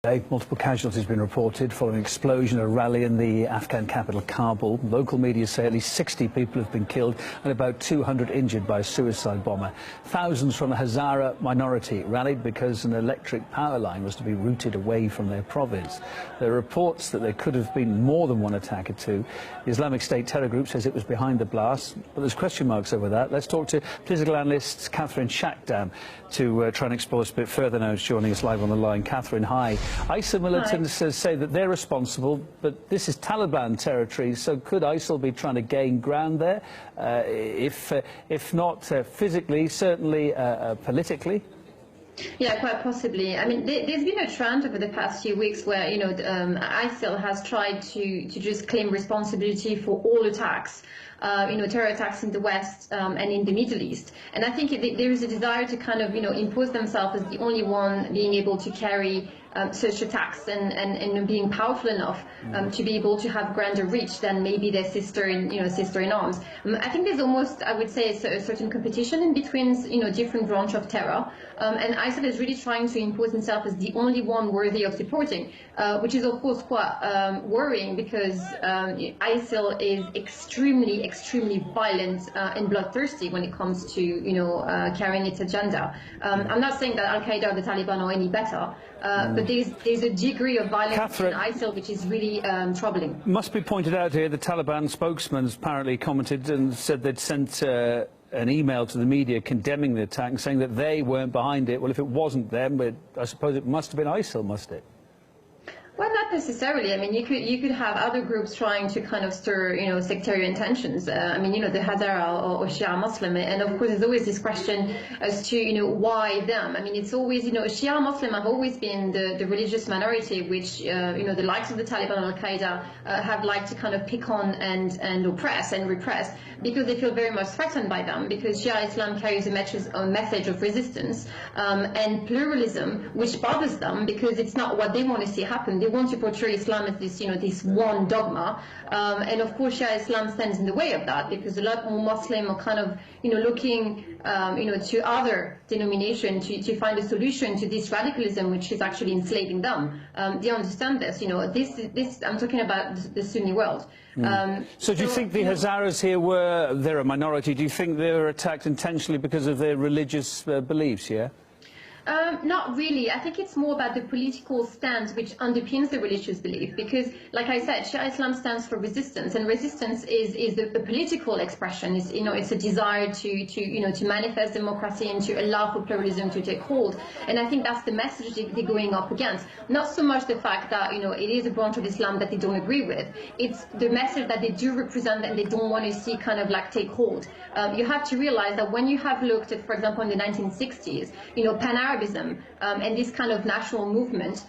Multiple casualties have been reported following an explosion at a rally in the Afghan capital, Kabul. Local media say at least 60 people have been killed and about 200 injured by a suicide bomber. Thousands from the Hazara minority rallied because an electric power line was to be routed away from their province. There are reports that there could have been more than one attack or two. The Islamic State terror group says it was behind the blast, but there's question marks over that. Let's talk to political analyst Catherine Shackdam to try and explore this a bit further now. She's joining us live on the line. Catherine, hi. ISIL militants say that they're responsible, but this is Taliban territory, so could ISIL be trying to gain ground there? If not physically, certainly politically? Yeah, quite possibly. I mean, there's been a trend over the past few weeks where, ISIL has tried to just claim responsibility for all attacks, terror attacks in the West and in the Middle East. And I think there is a desire to kind of, impose themselves as the only one being able to carry such attacks and being powerful enough to be able to have grander reach than maybe their sister in arms. I think there's almost, I would say, a certain competition in between, different branch of terror. And ISIL is really trying to impose itself as the only one worthy of supporting, which is of course quite worrying because ISIL is extremely violent and bloodthirsty when it comes to carrying its agenda. I'm not saying that Al-Qaeda or the Taliban are any better, but there's a degree of violence Catherine, in ISIL which is really troubling. Must be pointed out here, the Taliban spokesman apparently commented and said they'd sent an email to the media condemning the attack and saying that they weren't behind it. Well, if it wasn't them, I suppose it must have been ISIL, must it? Well, not necessarily. I mean, you could have other groups trying to kind of stir, sectarian tensions. the Hazara or Shia Muslim, and of course, there's always this question as to, why them. I mean, it's always, Shia Muslim have always been the religious minority, which, the likes of the Taliban and Al-Qaeda have liked to kind of pick on and oppress and repress because they feel very much threatened by them. Because Shia Islam carries a message of resistance and pluralism, which bothers them because it's not what they want to see happen. They want to portray Islam as this, this one dogma, and of course, Shia Islam stands in the way of that because a lot more Muslims are kind of, looking, to other denominations to find a solution to this radicalism, which is actually enslaving them. They understand this, this I'm talking about the Sunni world. So do you think the Hazaras here they're a minority? Do you think they were attacked intentionally because of their religious beliefs? Yeah. Not really. I think it's more about the political stance which underpins the religious belief because, like I said, Shia Islam stands for resistance, and resistance is a political expression. It's, it's a desire to manifest democracy and to allow for pluralism to take hold. And I think that's the message they're going up against. Not so much the fact that, it is a branch of Islam that they don't agree with. It's the message that they do represent and they don't want to see kind of like take hold. You have to realize that when you have looked at, for example, in the 1960s, Pan-Arabism and this kind of national movement,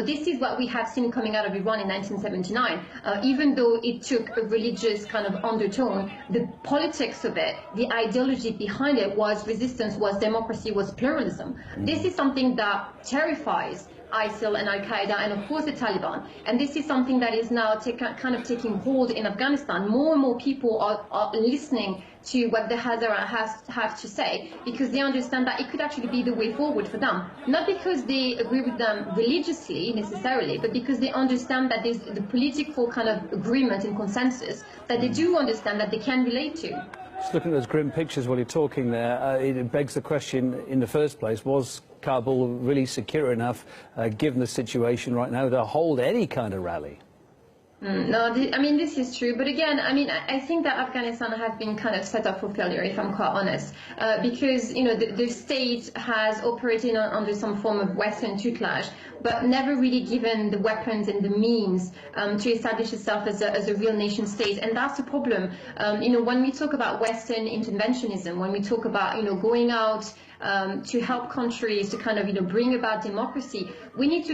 this is what we have seen coming out of Iran in 1979. Even though it took a religious kind of undertone, the politics of it, the ideology behind it was resistance, was democracy, was pluralism. This is something that terrifies ISIL and Al-Qaeda and of course the Taliban, and this is something that is now kind of taking hold in Afghanistan. More and more people are listening to what the Hazara have to say because they understand that it could actually be the way forward for them, not because they agree with them religiously necessarily, but because they understand that there's the political kind of agreement and consensus that they do understand that they can relate to. Just looking at those grim pictures while you're talking there, it begs the question in the first place, was Kabul really secure enough, given the situation right now, to hold any kind of rally? No, this is true. But again, I think that Afghanistan has been kind of set up for failure, if I'm quite honest, because, the state has operated under some form of Western tutelage, but never really given the weapons and the means to establish itself as a real nation state. And that's the problem. When we talk about Western interventionism, when we talk about, going out to help countries to kind of, bring about democracy, we need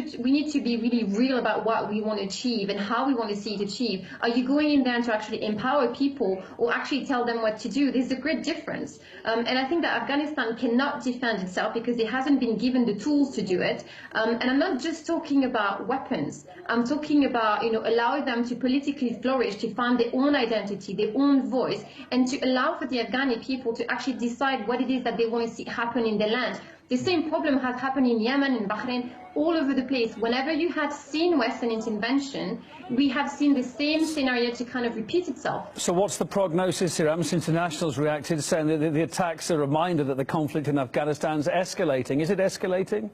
to be really real about what we want to achieve and how we want to see it achieved. Are you going in there to actually empower people or actually tell them what to do? There's a great difference. And I think that Afghanistan cannot defend itself because it hasn't been given the tools to do it. And I'm not just talking about weapons. I'm talking about, allowing them to politically flourish, to find their own identity, their own voice, and to allow for the Afghani people to actually decide what it is that they want to see happen in their land. The same problem has happened in Yemen, in Bahrain, all over the place. Whenever you have seen Western intervention, we have seen the same scenario to kind of repeat itself. So what's the prognosis here? Amnesty International's reacted, saying that the attacks are a reminder that the conflict in Afghanistan is escalating. Is it escalating?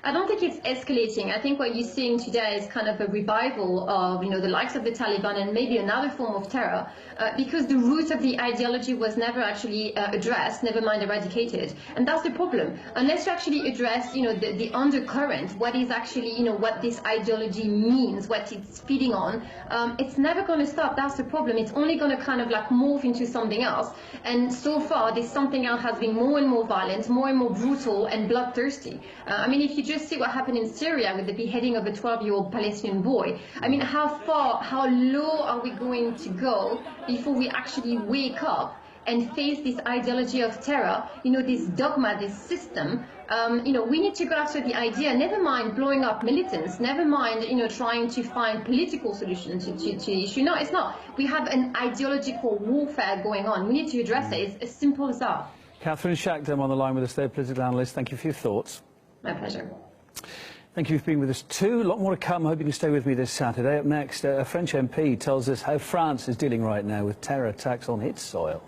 I don't think it's escalating. I think what you're seeing today is kind of a revival of, the likes of the Taliban and maybe another form of terror, because the root of the ideology was never actually addressed, never mind eradicated. And that's the problem. Unless you actually address, the undercurrent, what is actually, what this ideology means, what it's feeding on, it's never going to stop. That's the problem. It's only going to kind of like morph into something else. And so far, this something else has been more and more violent, more and more brutal and bloodthirsty. I mean, if you just see what happened in Syria with the beheading of a 12-year-old Palestinian boy, I mean, how low are we going to go before we actually wake up and face this ideology of terror, this dogma, this system? We need to go after the idea, never mind blowing up militants, never mind, trying to find political solutions to the issue. No, it's not. We have an ideological warfare going on. We need to address it. It's as simple as that. Catherine Shackdam on the line with us there, political analyst. Thank you for your thoughts. My pleasure. Thank you for being with us too. A lot more to come. I hope you can stay with me this Saturday. Up next, a French MP tells us how France is dealing right now with terror attacks on its soil.